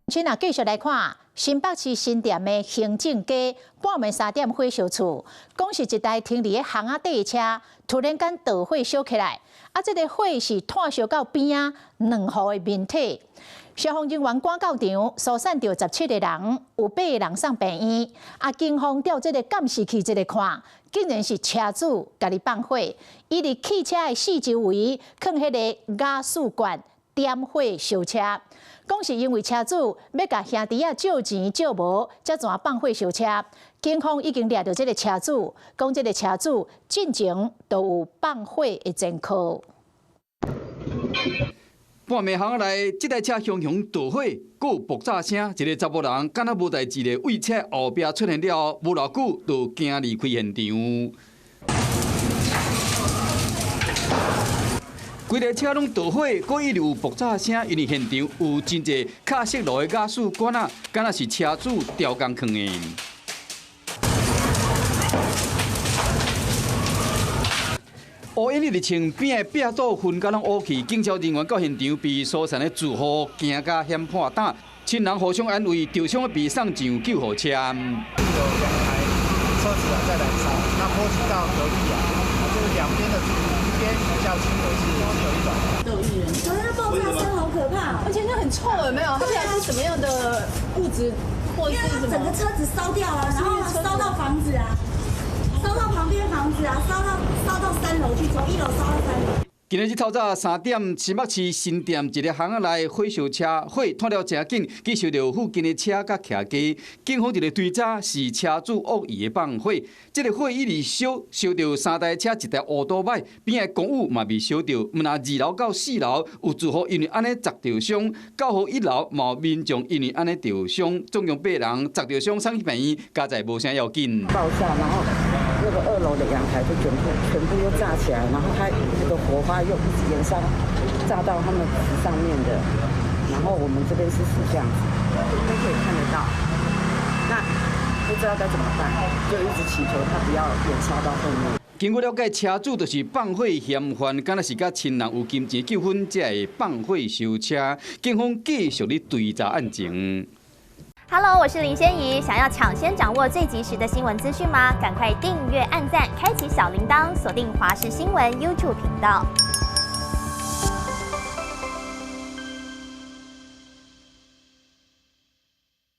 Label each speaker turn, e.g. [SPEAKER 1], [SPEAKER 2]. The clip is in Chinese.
[SPEAKER 1] 今仔继续来看新北市新店的行政街半暝3点火烧厝，讲是一台停伫巷仔底的车，突然间导火烧起来，这个火是炭烧到边啊2户的面体。消防人员赶到场，疏散到17个人，有8个人送病院。警方调这个监视器看，竟然是车主家己放火，伊伫汽车的四周围放迄个瓦斯罐点火烧车。讲是因为车主要甲兄弟借钱借无，才全放火烧车。警方已经抓到这个车主，讲这个车主进前都有放火的前科。
[SPEAKER 2] 半暝巷内，这台车熊熊导火，还有爆炸声。一个查甫人敢若无代志的为车后壁出现了，无偌久就惊离开现场。规个车拢导火，佫一直有爆炸声，因为现场有真侪卡式炉的瓦斯管啊，敢若是车主调工放的。乌因日前边的壁堵分甲拢乌去，警消人员到现场被疏散的住户惊甲险破胆，亲人互相安慰，受伤的被送上救护车。有2
[SPEAKER 3] 台车子在燃烧，那波及到隔壁就是两边的一边比较轻微是只有1种。
[SPEAKER 4] 都有1人。昨天爆炸声好可怕，而且那很臭，有没有？它是什么样的物质，或者是什么？
[SPEAKER 5] 整个车子烧掉了，然后烧到房子啊。烧到旁边房子啊，烧到3楼去，从1楼烧到3楼。
[SPEAKER 2] 今日日头早3点，新北市新店一个巷仔内火烧车，火拖了真紧，去烧到附近的车甲徛家。警方一个追查是车主恶意的放火，这个火一直烧到3台车、1台乌多摆，边的公务嘛被烧到。毋但2楼到4楼有住户因为安尼砸着伤，9号1楼嘛有民众因为安尼着伤，总共8人砸着伤送去病院，加在无啥要紧。
[SPEAKER 6] 爆炸，然后那个2楼的阳台就全部又炸起来，然后它那个火花又一直延烧，炸到他们上面的，然后我们这边是死这样子，应该可以看得到。那不知道该怎么办，就一直祈求它不要延烧到后面。
[SPEAKER 2] 经过了解，车主就是放火嫌犯，敢若是甲亲人有金钱纠纷，才会放火烧车。警方继续咧追查案情。
[SPEAKER 7] Hello， 我是林仙怡。想要抢先掌握最及时的新闻资讯吗？赶快订阅、按赞、开启小铃铛，锁定华视新闻 YouTube 频道。